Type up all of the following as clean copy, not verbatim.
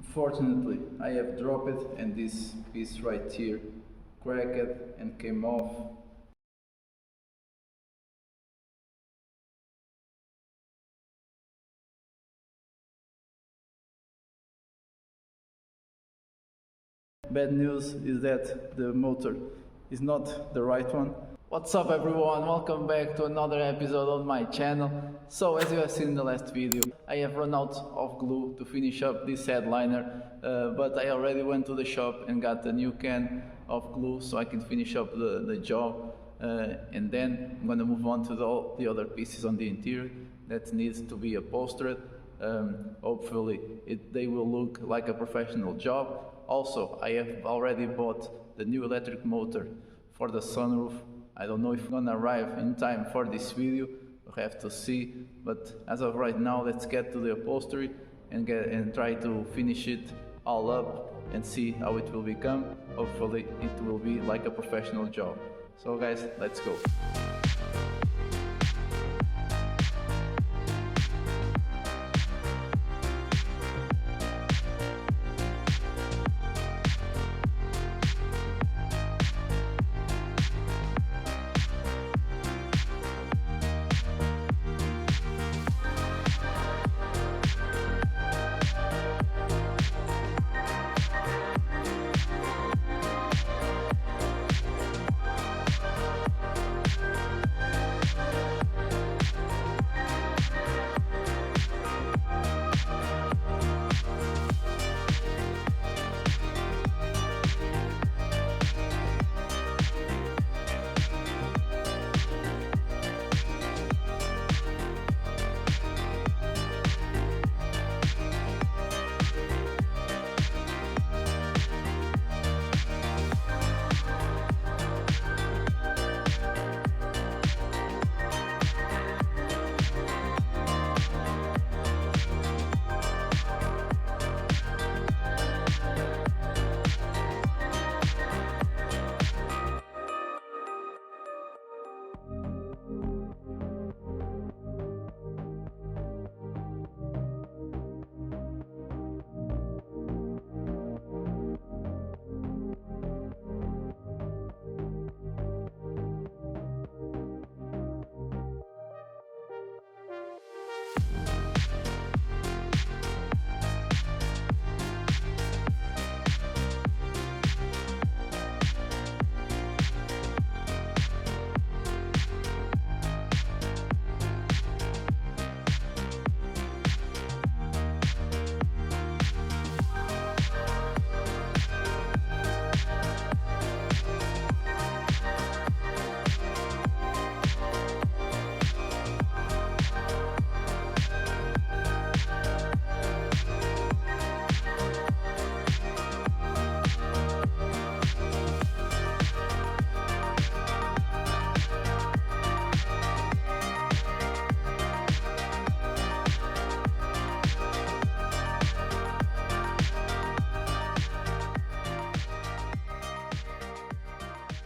Unfortunately, I have dropped it and this piece right here cracked and came off. Bad news is that the motor is not the right one. What's up everyone, welcome back to another episode on my channel. So as you have seen in the last video, I have run out of glue to finish up this headliner, but I already went to the shop and got a new can of glue so I can finish up the job, and then I'm gonna move on to all the other pieces on the interior that needs to be upholstered. Hopefully they will look like a professional job. Also, I have already bought the new electric motor for the sunroof. I don't know if it's gonna arrive in time for this video, we'll have to see, but as of right now, let's get to the upholstery and try to finish it all up and see how it will become. Hopefully it will be like a professional job. So guys, let's go.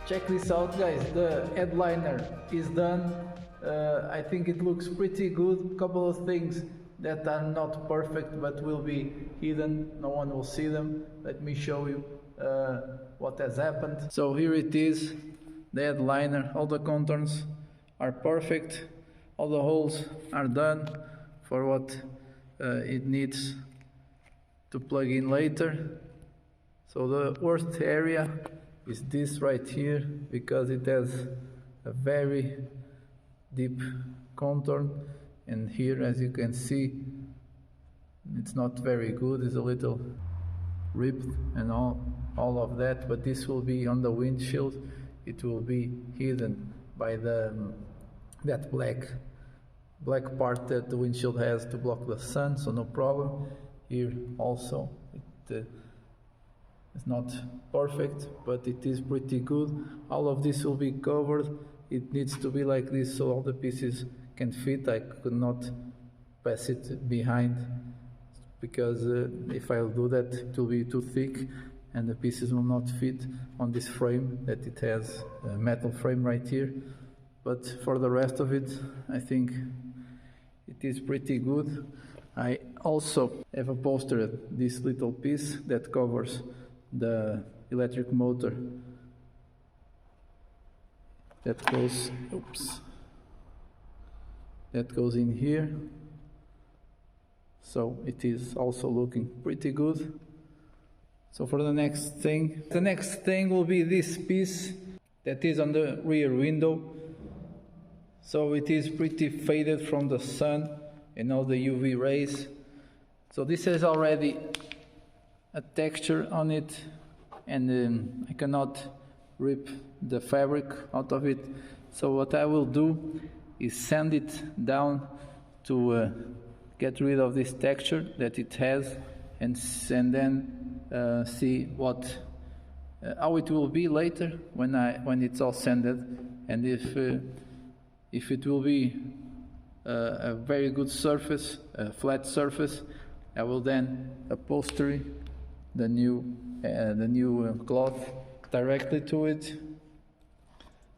Check this out guys, the headliner is done. I think it looks pretty good. Couple of things that are not perfect but will be hidden, no one will see them. Let me show you what has happened. So here it is, the headliner. All the contours are perfect, all the holes are done for what it needs to plug in later. So the worst area is this right here, because it has a very deep contour, and here as you can see it's not very good, it's a little ripped and all of that, but this will be on the windshield. It will be hidden by that black part that the windshield has to block the sun, so no problem. Here also it's not perfect, but it is pretty good. All of this will be covered. It needs to be like this so all the pieces can fit. I could not pass it behind because if I'll do that it will be too thick and the pieces will not fit on this frame that it has, a metal frame right here. But for the rest of it, I think it is pretty good. I also have upholstered this little piece that covers the electric motor that goes, that goes in here. So it is also looking pretty good. So for the next thing will be this piece that is on the rear window. So it is pretty faded from the sun and all the UV rays. So this has already a texture on it, and I cannot rip the fabric out of it. So what I will do is sand it down to get rid of this texture that it has, and then see how it will be later when it's all sanded, and if it will be a very good surface, a flat surface, I will then upholstery the new cloth directly to it.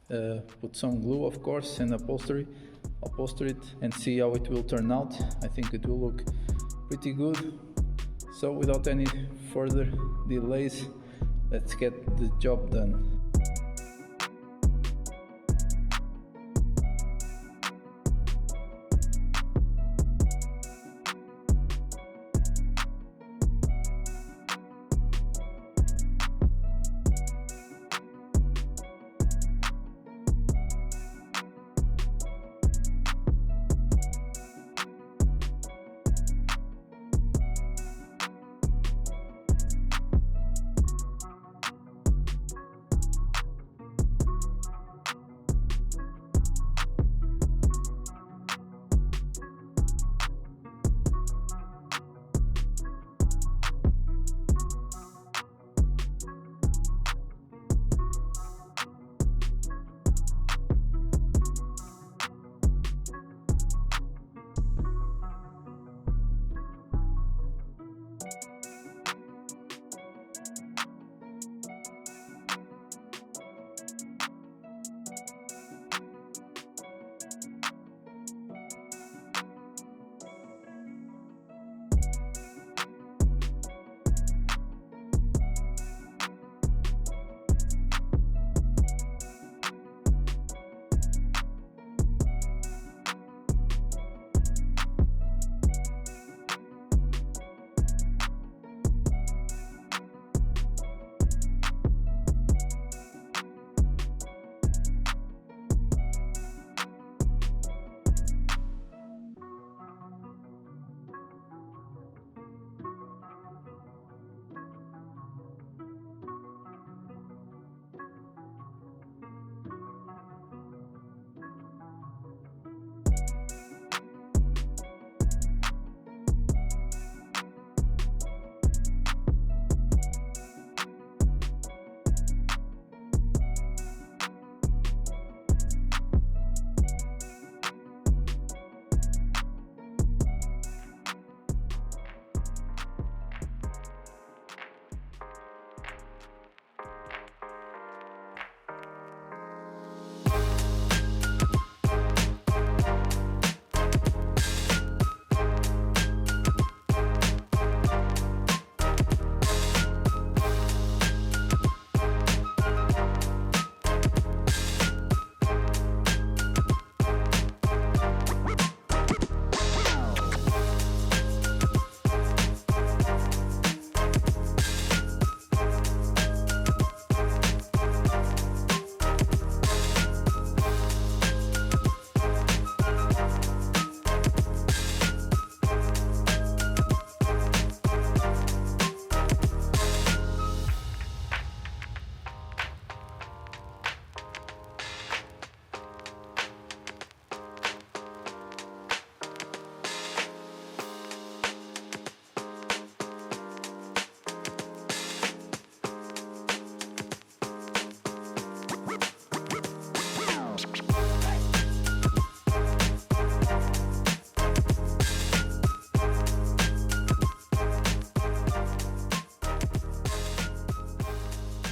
Put some glue, of course, and upholster it and see how it will turn out. I think it will look pretty good. So without any further delays, let's get the job done.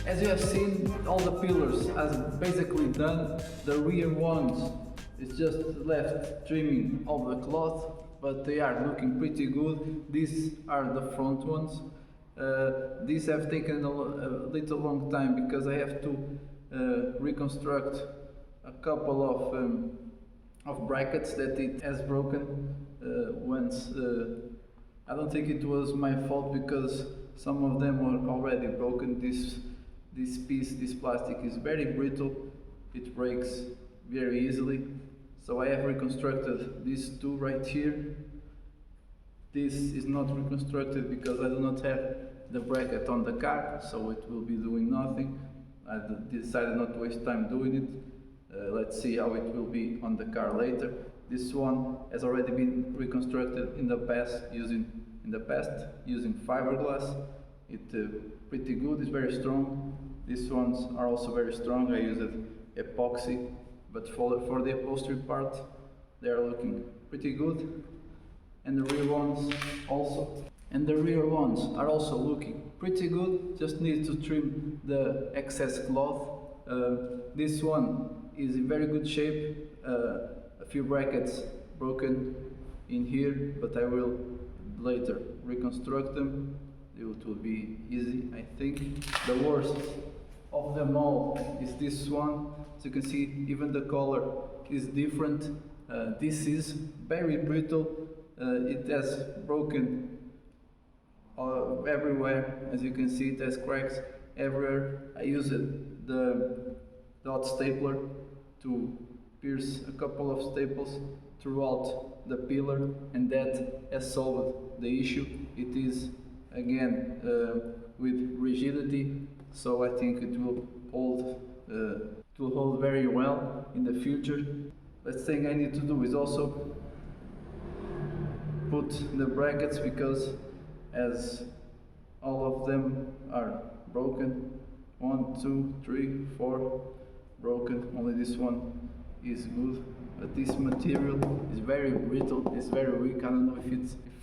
As you have seen, all the pillars are basically done. The rear ones is just left trimming all the cloth, but they are looking pretty good. These are the front ones. These have taken a little long time because I have to reconstruct a couple of brackets that it has broken once. I don't think it was my fault because some of them were already broken. This piece, this plastic is very brittle, it breaks very easily. So I have reconstructed these two right here. This is not reconstructed because I do not have the bracket on the car, so it will be doing nothing. I decided not to waste time doing it. Let's see how it will be on the car later. This one has already been reconstructed in the past using fiberglass. It's pretty good, it's very strong. These ones are also very strong. I used epoxy, but for the upholstery part they are looking pretty good. And the rear ones are also looking pretty good. Just need to trim the excess cloth. This one is in very good shape. A few brackets broken in here, but I will later reconstruct them. It will be easy, I think. The worst of them all is this one. As you can see, even the color is different. This is very brittle. It has broken everywhere. As you can see, it has cracks everywhere. I used the dot stapler to pierce a couple of staples throughout the pillar, and that has solved the issue. It is again with rigidity, so I think it will hold very well in the future. Last thing I need to do is also put the brackets, because as all of them are broken, 1, 2, 3, 4 broken, only this one is good. But this material is very brittle, it's very weak. I don't know if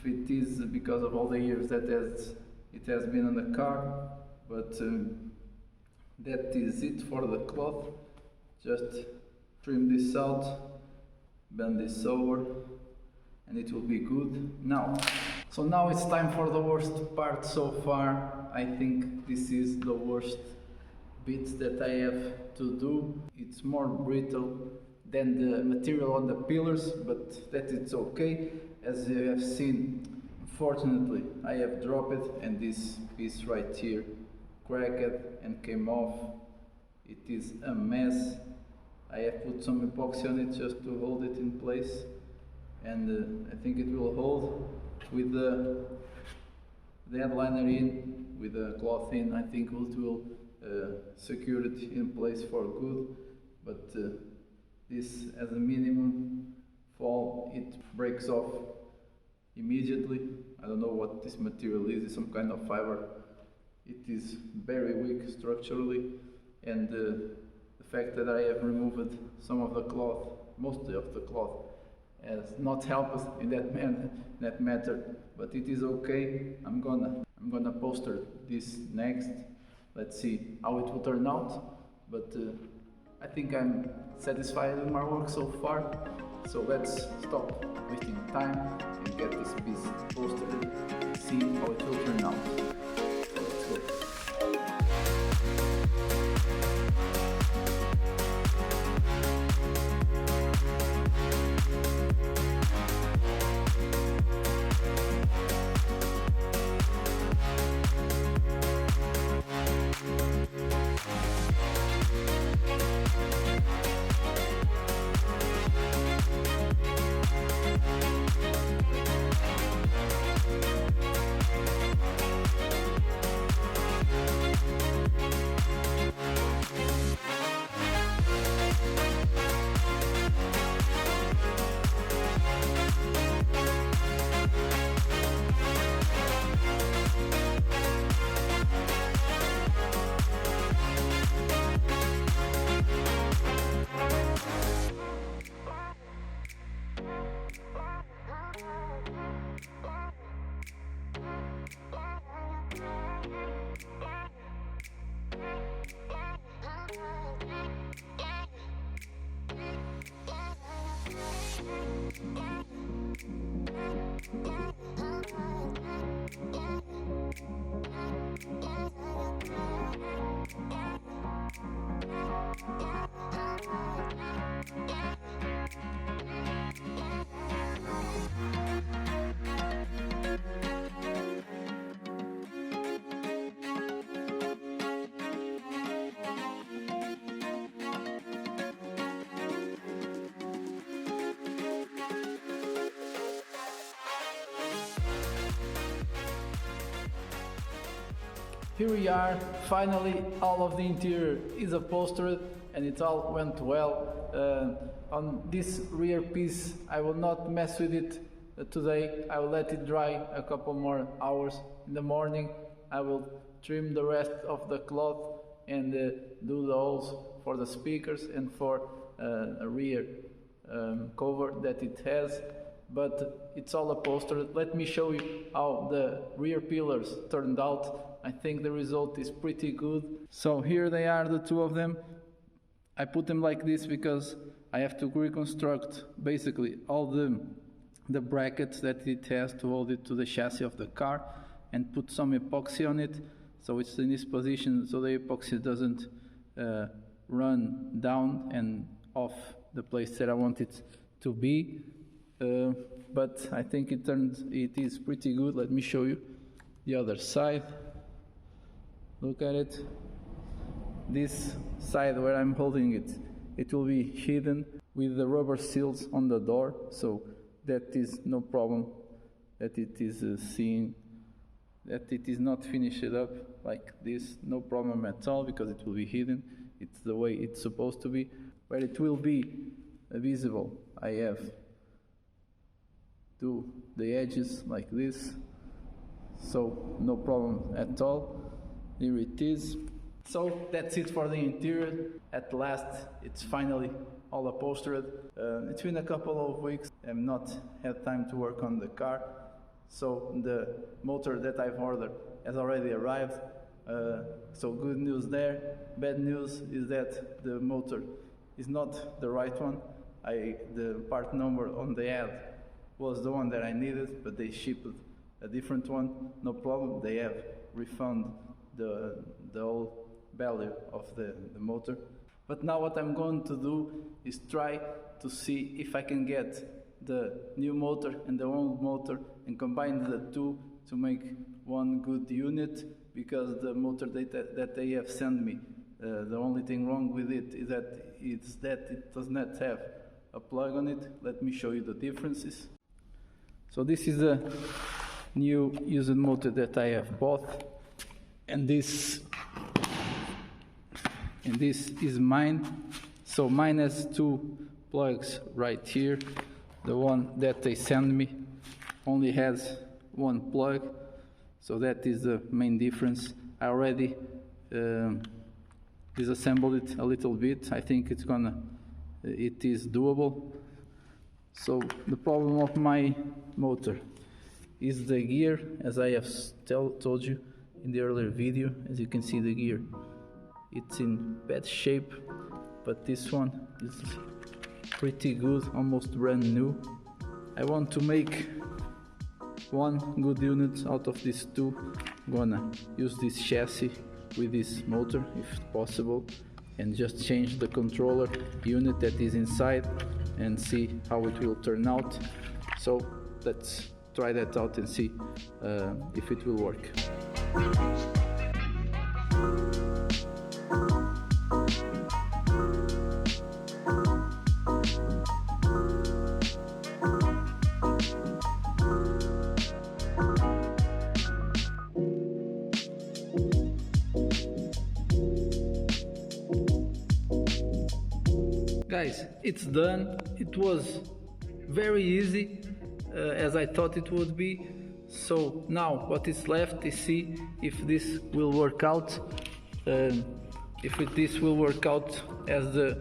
it is because of all the years that it has been on the car, but that is it for the cloth. Just trim this out, bend this over, and it will be good. Now it's time for the worst part so far. I think this is the worst bit that I have to do. It's more brittle than the material on the pillars, but that it's okay. As you have seen, unfortunately I have dropped it, and this piece right here cracked and came off. It is a mess. I have put some epoxy on it just to hold it in place, and I think it will hold with the headliner in, with the cloth in. I think it will secure it in place for good, but this as a minimum fall, it breaks off immediately. I don't know what this material is. It's some kind of fiber. It is very weak structurally, and the fact that I have removed some of the cloth, mostly of the cloth, has not helped in that matter, but it is okay. I'm gonna poster this next. Let's see how it will turn out, but I think I'm satisfied with my work so far. So let's stop wasting time and get this piece posted, see how it will turn out. So let's go. Here we are, finally all of the interior is upholstered and it all went well. On this rear piece I will not mess with it today, I will let it dry a couple more hours. In the morning I will trim the rest of the cloth and do the holes for the speakers and for a rear cover that it has, but it's all upholstered. Let me show you how the rear pillars turned out. I think the result is pretty good. So here they are, the two of them. I put them like this because I have to reconstruct basically all the brackets that it has to hold it to the chassis of the car and put some epoxy on it, so it's in this position so the epoxy doesn't run down and off the place that I want it to be. But I think it is pretty good. Let me show you the other side. Look at it. This side where I'm holding it, it will be hidden with the rubber seals on the door, so that is no problem that it is seen, that it is not finished up like this, no problem at all, because it will be hidden. It's the way it's supposed to be. Where it will be visible, I have do the edges like this, so no problem at all. Here it is. So that's it for the interior. At last it's finally all upholstered. It's been a couple of weeks. I've not had time to work on the car, so the motor that I've ordered has already arrived. So good news there. Bad news is that the motor is not the right one. The part number on the ad was the one that I needed, but they shipped a different one. No problem, they have refunded the whole value of the motor. But now what I'm going to do is try to see if I can get the new motor and the old motor and combine the two to make one good unit, because the motor that they have sent me, the only thing wrong with it is that it does not have a plug on it. Let me show you the differences. So this is a new used motor that I have bought, and this is mine. So mine has two plugs right here. The one that they send me only has one plug, so that is the main difference. I already disassembled it a little bit. I think it is doable. So the problem of my motor is the gear, as I have told you in the earlier video. As you can see, the gear, it's in bad shape, but this one is pretty good, almost brand new. I want to make one good unit out of these two. I'm gonna use this chassis with this motor if possible, and just change the controller unit that is inside and see how it will turn out. So let's try that out and see if it will work. Guys, it's done. It was very easy, as I thought it would be. So now what is left is see if this will work out. This will work out as the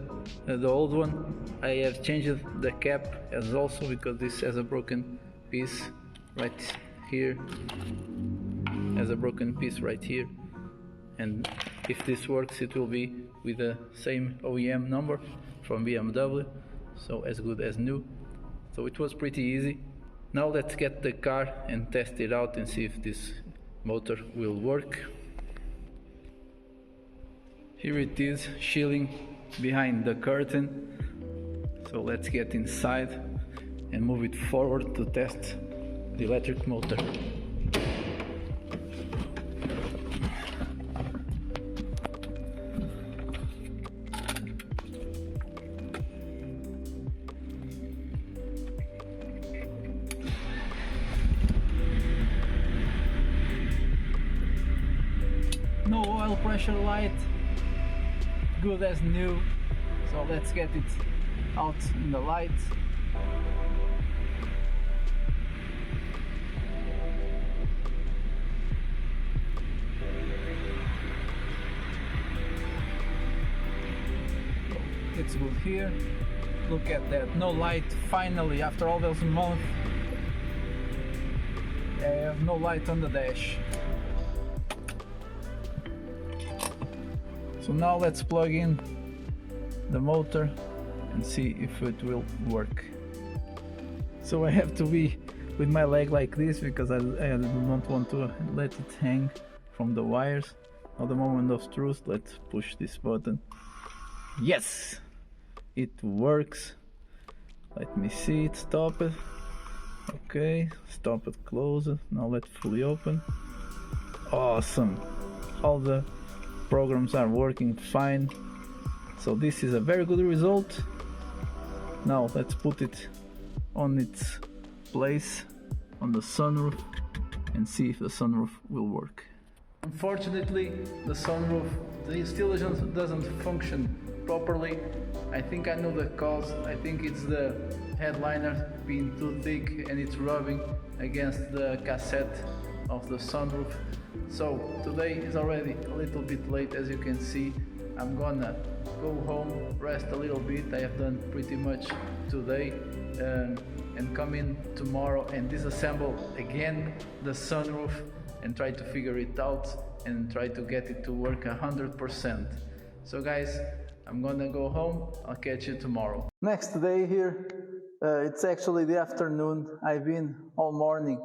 old one. I have changed the cap as also, because this has a broken piece right here. Has a broken piece right here. And if this works, it will be with the same OEM number from BMW, so as good as new. So it was pretty easy. Now let's get the car and test it out and see if this motor will work. Here it is, chilling behind the curtain. So let's get inside and move it forward to test the electric motor. No oil pressure light, good as new. So let's get it out in the light. It's good here. Look at that, no light finally after all those months. I have no light on the dash. So now let's plug in the motor and see if it will work. So I have to be with my leg like this because I do not want to let it hang from the wires. Now the moment of truth, let's push this button. Yes! It works. Let me see it, stop it. Okay, stop it, close it. Now let's fully open. Awesome! All the programs are working fine. So this is a very good result. Now let's put it on its place on the sunroof and see if the sunroof will work. Unfortunately, the sunroof still doesn't function properly. I think I know the cause. I think it's the headliner being too thick and it's rubbing against the cassette of the sunroof. So today is already a little bit late, as you can see. I'm gonna go home, rest a little bit. I have done pretty much today, and come in tomorrow and disassemble again the sunroof and try to figure it out and try to get it to work 100%. So guys, I'm gonna go home. I'll catch you tomorrow. Next day here, it's actually the afternoon. I've been all morning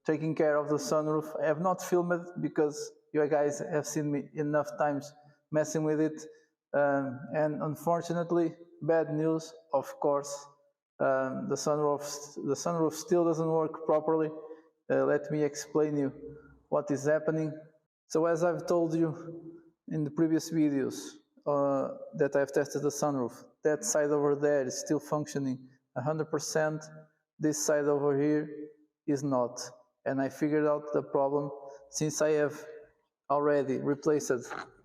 taking care of the sunroof. I have not filmed it because you guys have seen me enough times messing with it, and unfortunately, bad news, of course. The sunroof still doesn't work properly. Let me explain you what is happening. So as I've told you in the previous videos that I've tested the sunroof, that side over there is still functioning 100%. This side over here is not. And I figured out the problem. Since I have already replaced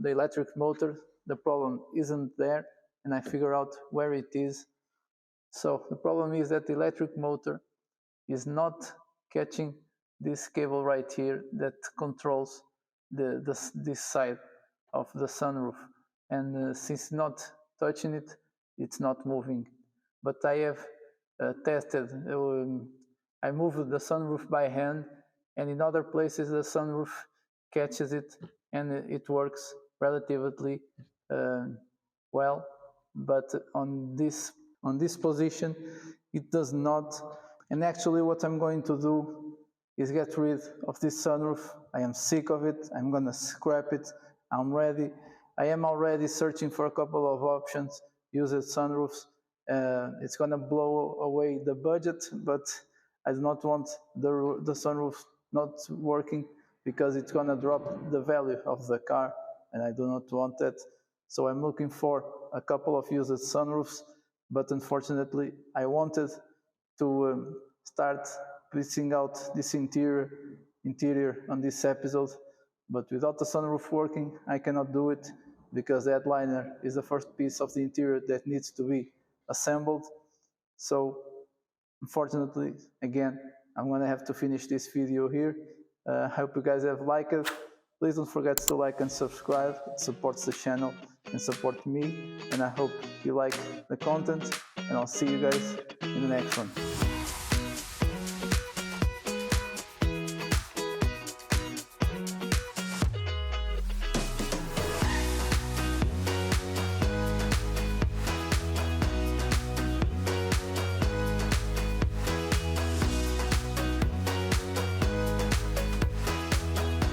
the electric motor, the problem isn't there, and I figure out where it is. So the problem is that the electric motor is not catching this cable right here that controls this side of the sunroof, and since not touching it, it's not moving. But I have tested. I moved the sunroof by hand, and in other places the sunroof catches it and it works relatively well, but on this position it does not. And actually what I'm going to do is get rid of this sunroof. I am sick of it. I'm gonna scrap it. I'm ready. I am already searching for a couple of options. Used sunroofs. It's gonna blow away the budget, but I do not want the sunroof not working because it's gonna drop the value of the car, and I do not want that. So I'm looking for a couple of used sunroofs, but unfortunately I wanted to start piecing out this interior on this episode, but without the sunroof working I cannot do it because the headliner is the first piece of the interior that needs to be assembled. So unfortunately, again, I'm gonna have to finish this video here. I hope you guys have liked it. Please don't forget to like and subscribe. It supports the channel and support me, and I hope you like the content, and I'll see you guys in the next one.